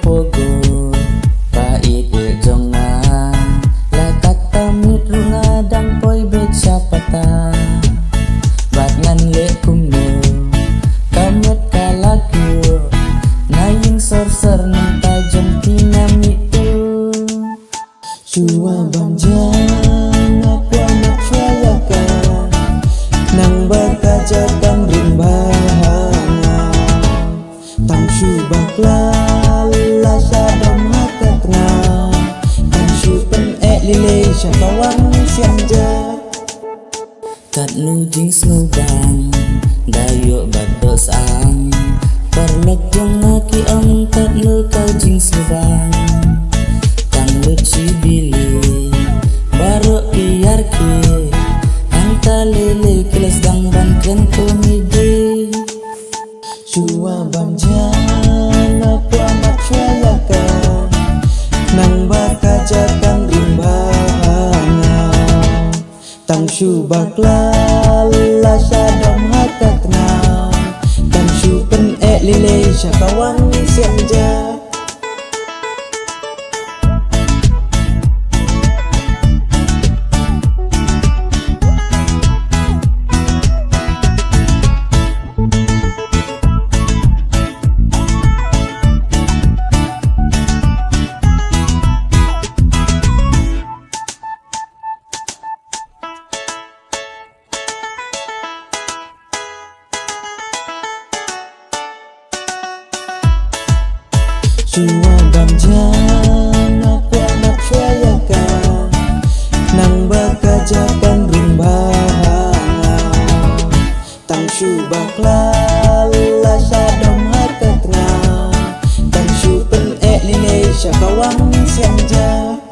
pogo pait jonga la katamit runga dang poi beca pata bat ngan le kumno kamet kalakyo naying sor-sor ng tajam tinamitu Suwa banjang aku anak swayaka nang berkajakan rimbahanga tang subak lala sadom hakatna tang supen lile syakawang siamjat kat nujing snubang dayo bados ang perlek jong naki ang kat lu kau jing snubang tang luci bili baru iar ki anta lele kelas dang banken komedi Suwa banjang aku anak swayaka nang berkajakan rimbahanga tang subak lala sadom hakatna tang supen lile syakawang siamjat Suwa banjang aku anak swayaka nang berkajakan rimbahanga tang subak lala sadom hakatna tang supen lile syakawang siamjat